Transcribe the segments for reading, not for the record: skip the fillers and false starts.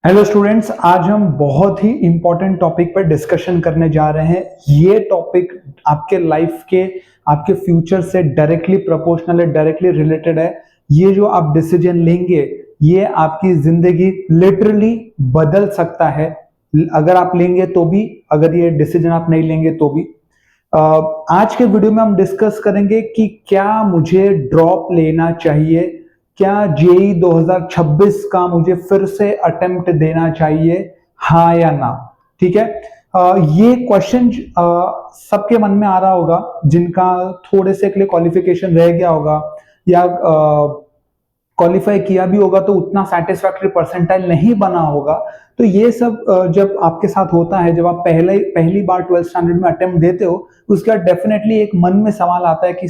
Hello students, आज हम बहुत ही इंपॉर्टेंट टॉपिक पर डिस्कशन करने जा रहे हैं। ये टॉपिक आपके लाइफ के, आपके फ्यूचर से डायरेक्टली प्रोपोर्शनल है, डायरेक्टली रिलेटेड है। ये जो आप डिसीजन लेंगे, ये आपकी जिंदगी लिटरली बदल सकता है। अगर आप लेंगे तो भी, अगर ये डिसीजन आप नहीं लेंगे तो भी। आज के वीडियो में हम डिस्कस करेंगे कि क्या मुझे ड्रॉप लेना चाहिए, क्या जेई 2026 का मुझे फिर से अटेम्प्ट देना चाहिए, हाँ या ना। ठीक है। ये क्वेश्चन सबके मन में आ रहा होगा जिनका थोड़े से के लिए क्वालिफिकेशन रह गया होगा या क्वालिफाई किया भी होगा तो उतना सेटिस्फैक्टरी परसेंटाइल नहीं बना होगा। तो ये सब जब आपके साथ होता है, जब आप पहली बार 12th स्टैंडर्ड में अटेम्प्ट देते हो, उसके बाद डेफिनेटली एक मन में सवाल आता है कि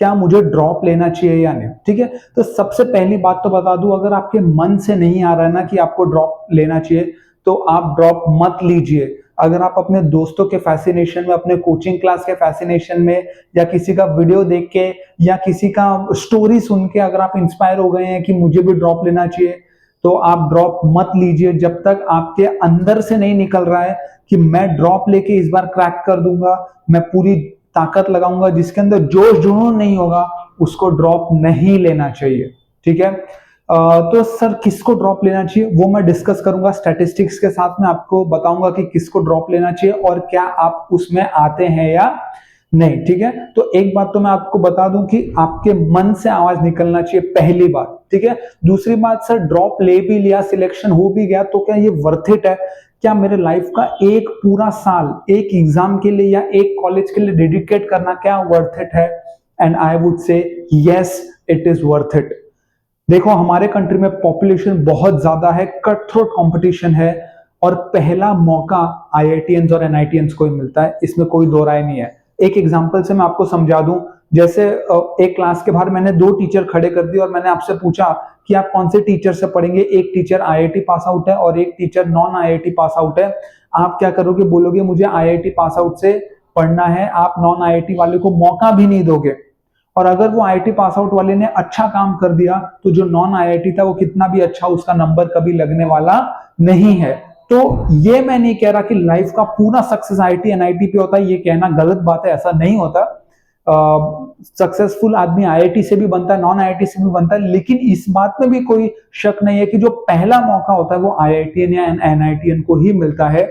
क्या मुझे ड्रॉप लेना चाहिए या नहीं। ठीक है। तो सबसे पहली बात तो बता दूं, अगर आपके मन से नहीं आ रहा है ना कि आपको ड्रॉप लेना चाहिए, तो आप ड्रॉप मत लीजिए। अगर आप अपने दोस्तों के फैसिनेशन में, अपने कोचिंग क्लास के फैसिनेशन में, या किसी का वीडियो देख के या किसी का स्टोरी सुन के अगर आप इंस्पायर हो गए हैं कि मुझे भी ड्रॉप लेना चाहिए, तो आप ड्रॉप मत लीजिए जब तक आपके अंदर से नहीं निकल रहा है कि मैं ड्रॉप लेके इस बार क्रैक कर दूंगा, मैं पूरी ताकत लगाऊंगा। जिसके अंदर जोश जुनून नहीं होगा उसको ड्रॉप नहीं लेना चाहिए। ठीक है। तो सर किसको ड्रॉप लेना चाहिए वो मैं डिस्कस करूंगा स्टैटिस्टिक्स के साथ में, आपको बताऊंगा कि किसको ड्रॉप लेना चाहिए और क्या आप उसमें आते हैं या नहीं। ठीक है। तो एक बात तो मैं आपको बता दूं कि आपके मन से आवाज निकलना चाहिए, पहली बात। ठीक है। दूसरी बात, सर ड्रॉप ले भी लिया, सिलेक्शन हो भी गया, तो क्या ये वर्थ इट है? क्या मेरे लाइफ का एक पूरा साल एक एग्जाम के लिए या एक कॉलेज के लिए डेडिकेट करना क्या वर्थ इट है? And I would say yes, it is worth it. देखो, हमारे कंट्री में पॉपुलेशन बहुत ज्यादा है, कट थ्रोट कंपटीशन है, और पहला मौका आईआईटीएंस और एनआईटीएंस को ही मिलता है, इसमें कोई दो राय नहीं है। एक एग्जांपल से मैं आपको समझा दूं, जैसे एक क्लास के बाहर मैंने दो टीचर खड़े कर दिए और मैंने आपसे पूछा कि आप कौन से टीचर से पढ़ेंगे। एक टीचर आईआईटी पास आउट है और एक teacher non IIT pass out है। आप क्या करोगे? बोलोगे मुझे आईआईटी पास आउट से पढ़ना है, आप नॉन आईआईटी वाले को मौका भी नहीं दोगे। और अगर वो आईआईटी पास आउट वाले ने अच्छा काम कर दिया तो जो नॉन आईआईटी था वो कितना भी अच्छा, उसका नंबर कभी लगने वाला नहीं है। तो ये मैं नहीं कह रहा कि लाइफ का पूरा सक्सेस आईआईटी एनआईटी पे होता है, ये कहना गलत बात है, ऐसा नहीं होता। सक्सेसफुल आदमी आईआईटी से भी बनता है, नॉन आईआईटी से भी बनता है, लेकिन इस बात में भी कोई शक नहीं है कि जो पहला मौका होता है वो आईआईटीएन या एनआईटीएन को ही मिलता है।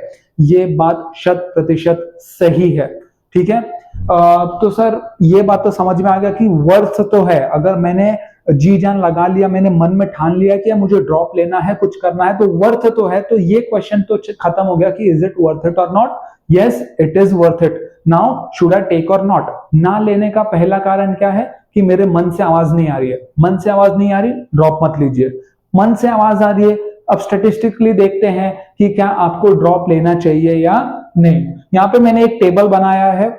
ये बात 100% सही है। ठीक है। तो सर ये बात तो समझ में आ गया कि वर्थ तो है। अगर मैंने जी जान लगा लिया, मैंने मन में ठान लिया कि मुझे ड्रॉप लेना है, कुछ करना है, तो वर्थ तो है। तो ये क्वेश्चन तो खत्म हो गया कि is it worth it or not. Yes, it is worth it. Now should I take or not? ना लेने का पहला कारण क्या है कि मेरे मन से आवाज नहीं आ रही है। मन से आवाज नहीं आ रही, ड्रॉप मत लीजिए। मन से आवाज आ रही है, अब स्टेटिस्टिकली देखते हैं कि क्या आपको ड्रॉप लेना चाहिए या नहीं। यहां पे मैंने एक टेबल बनाया है।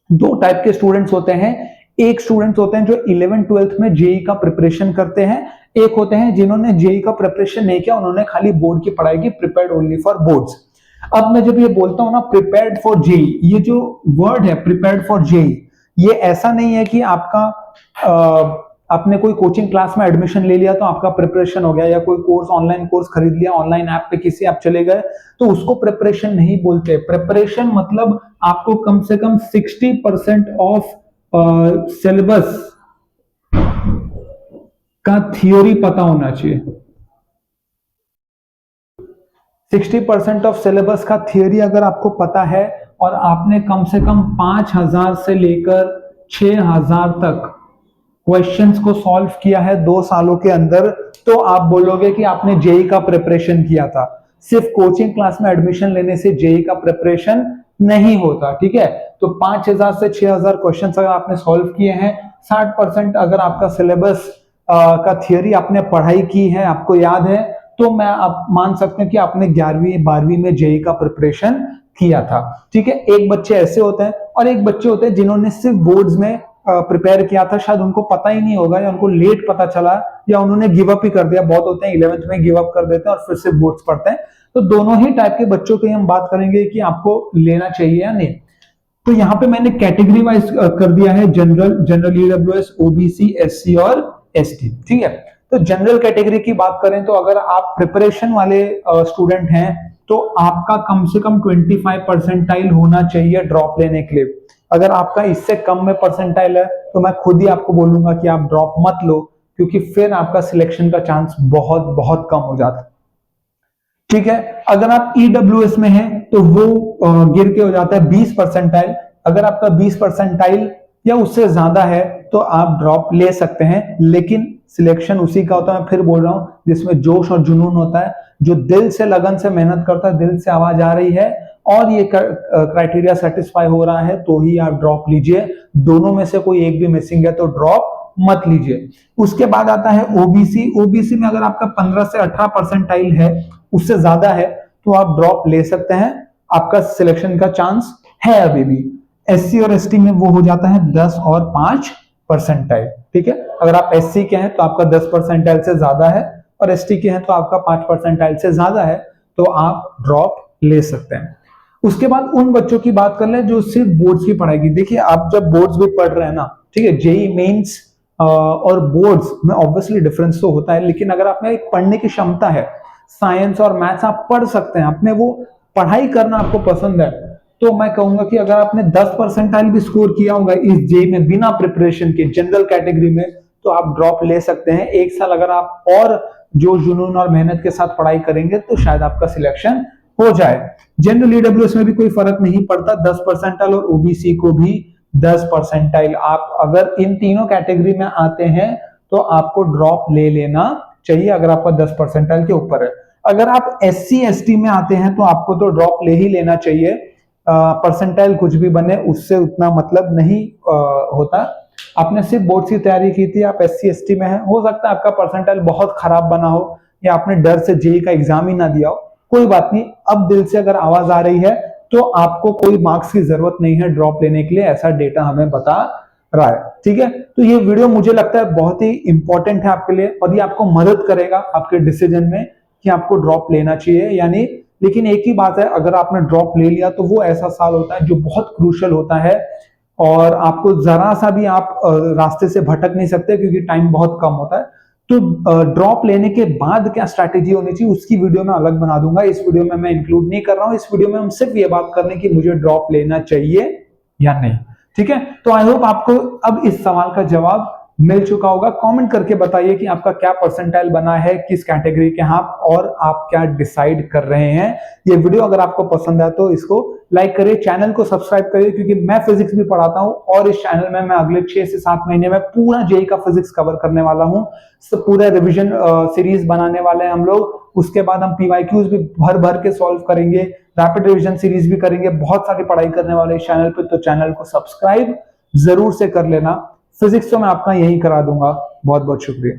दो टाइप के स्टूडेंट्स होते हैं। एक स्टूडेंट्स होते हैं जो 11th-12th में जेई का प्रिपरेशन करते हैं। एक होते हैं जिन्होंने जेई का प्रिपरेशन नहीं किया, उन्होंने खाली बोर्ड की पढ़ाई की, प्रिपेयर्ड ओनली फॉर बोर्ड्स। अब मैं जब ये बोलता हूं ना प्रिपेयर्ड फॉर जेई, ये जो वर्ड है प्रिपेयर्ड फॉर जेई, ये ऐसा नहीं है कि आपने कोई कोचिंग क्लास में एडमिशन ले लिया तो आपका प्रिपरेशन हो गया, या कोई कोर्स ऑनलाइन कोर्स खरीद लिया, ऑनलाइन ऐप पे किसी ऐप चले गए, तो उसको प्रिपरेशन नहीं बोलते। प्रिपरेशन मतलब आपको कम से कम 60% ऑफ सिलेबस का थियोरी पता होना चाहिए। 60% ऑफ सिलेबस का थियोरी अगर आपको पता है और आपने कम से कम 5000 से लेकर 6000 तक क्वेश्चंस को सॉल्व किया है 2 सालों के अंदर, तो आप बोलोगे कि आपने जेई का प्रिपरेशन किया था। सिर्फ कोचिंग क्लास में एडमिशन लेने से जेई का प्रिपरेशन नहीं होता। ठीक है। तो 5000 से 6000 क्वेश्चंस अगर आपने सॉल्व किए हैं, 60% अगर आपका सिलेबस का थियोरी आपने पढ़ाई की है, आपको याद है, तो मैं आप मान सकते हैं कि आपने 11वीं 12वीं में जेई का प्रिपरेशन किया था। ठीक है। एक बच्चे ऐसे होते हैं और एक बच्चे होते हैं जिन्होंने सिर्फ बोर्ड्स में प्रिपेयर किया था, शायद उनको पता ही नहीं होगा या उनको लेट पता चला या उन्होंने गिव अप ही कर दिया। बहुत होते हैं 11th में गिव अप कर देते हैं और फिर से बोर्ड्स पढ़ते हैं। तो दोनों ही टाइप के बच्चों की हम बात करेंगे कि आपको लेना चाहिए या नहीं। तो यहाँ पे मैंने कैटेगरी वाइज कर दिया है, general, general EWS, OBC, SC और एसटी। ठीक है। तो जनरल कैटेगरी की बात करें तो अगर आप प्रिपरेशन वाले स्टूडेंट हैं तो आपका कम से कम 25 परसेंटाइल होना चाहिए ड्रॉप लेने के लिए। अगर आपका इससे कम में परसेंटाइल है तो मैं खुद ही आपको बोलूंगा कि आप ड्रॉप मत लो, क्योंकि फिर आपका सिलेक्शन का चांस बहुत बहुत कम हो जाता है। ठीक है, अगर आप ईडब्ल्यूएस में हैं तो वो गिर के हो जाता है 20 परसेंटाइल। अगर आपका 20 परसेंटाइल या उससे ज्यादा है तो आप ड्रॉप ले सकते हैं, लेकिन सिलेक्शन उसी का होता है, मैं फिर बोल रहा हूं, जिसमें जोश और जुनून होता है, जो दिल से लगन से मेहनत करता है, दिल से आवाज आ रही है और ये क्राइटेरिया सेटिस्फाई हो रहा है तो ही आप ड्रॉप लीजिए। दोनों में से कोई एक भी मिसिंग है तो ड्रॉप मत लीजिए। उसके बाद आता है ओबीसी। ओबीसी में अगर आपका 15 से 18 परसेंटाइल है, उससे ज्यादा है, तो आप ड्रॉप ले सकते हैं, आपका सिलेक्शन का चांस है अभी भी। एससी और एसटी में वो हो जाता है 10 और 5 परसेंटाइल। ठीक है, अगर आप एससी के हैं तो आपका 10 परसेंटाइल से ज्यादा है और एसटी के हैं तो आपका 5 परसेंटाइल से ज्यादा है, तो आप ड्रॉप ले सकते हैं। उसके बाद उन बच्चों की बात कर लें जो सिर्फ बोर्ड्स की पढ़ाई की। देखिए, आप जब बोर्ड्स भी पढ़ रहे हैं ना, ठीक है, जेई मेंस और बोर्ड्स में ऑब्वियसली डिफरेंस तो होता है, लेकिन अगर आप में एक पढ़ने की क्षमता है, साइंस और मैथ्स आप पढ़ सकते हैं, आपने वो पढ़ाई करना आपको पसंद है, तो मैं कहूंगा कि अगर आपने 10 परसेंटाइल भी स्कोर किया होगा इस जेई में बिना प्रिपरेशन के जनरल कैटेगरी में, तो आप ड्रॉप ले सकते हैं। एक साल अगर आप और जो जुनून और मेहनत के साथ पढ़ाई करेंगे तो शायद आपका सिलेक्शन हो जाए। जनरल ईडब्ल्यूएस में भी कोई फर्क नहीं पड़ता, 10 परसेंटाइल और ओबीसी को भी 10 परसेंटाइल। आप अगर इन तीनों कैटेगरी में आते हैं तो आपको ड्रॉप ले लेना चाहिए अगर आपका 10 परसेंटाइल के ऊपर है। अगर आप एससी एसटी में आते हैं तो आपको तो ड्रॉप ले ही लेना चाहिए। परसेंटाइल कुछ भी बने उससे उतना मतलब नहीं होता। आपने सिर्फ बोर्ड की तैयारी की थी, आप एससी एसटी में हैं, हो सकता है आपका परसेंटाइल बहुत खराब बना हो या आपने डर से जेई का एग्जाम ही ना दिया हो, कोई बात नहीं। अब दिल से अगर आवाज आ रही है तो आपको कोई मार्क्स की जरूरत नहीं है ड्रॉप लेने के लिए, ऐसा डेटा हमें बता रहा है। ठीक है, तो ये वीडियो मुझे लगता है बहुत ही इंपॉर्टेंट है आपके लिए और ये आपको मदद करेगा आपके डिसीजन में कि आपको ड्रॉप लेना चाहिए या नहीं। लेकिन एक ही बात है, अगर आपने ड्रॉप ले लिया तो वो ऐसा साल होता है जो बहुत क्रूशियल होता है और आपको जरा सा भी आप रास्ते से भटक नहीं सकते क्योंकि टाइम बहुत कम होता है। तो ड्रॉप लेने के बाद क्या स्ट्रैटेजी होनी चाहिए उसकी वीडियो में अलग बना दूंगा, इस वीडियो में मैं इंक्लूड नहीं कर रहा हूं। इस वीडियो में हम सिर्फ ये बात करने की मुझे ड्रॉप लेना चाहिए या नहीं। ठीक है, तो आई होप आपको अब इस सवाल का जवाब मिल चुका होगा। कमेंट करके बताइए कि आपका क्या परसेंटाइल बना है, किस कैटेगरी के आप, और आप क्या डिसाइड कर रहे हैं। ये वीडियो अगर आपको पसंद है तो इसको लाइक करिए, चैनल को सब्सक्राइब करिए, क्योंकि मैं फिजिक्स भी पढ़ाता हूं और इस चैनल में मैं अगले 6 से 7 महीने में पूरा जेई का फिजिक्स कवर करने वाला हूं। पूरे रिविजन सीरीज बनाने वाले हैं हम लोग। उसके बाद हम पीवाईक्यूज भी भर भर के सॉल्व करेंगे, रैपिड रिविजन सीरीज भी करेंगे, बहुत सारी पढ़ाई करने वाले इस चैनल पे। तो चैनल को सब्सक्राइब जरूर से कर लेना। फिजिक्स तो मैं आपका यही करा दूंगा। बहुत बहुत शुक्रिया।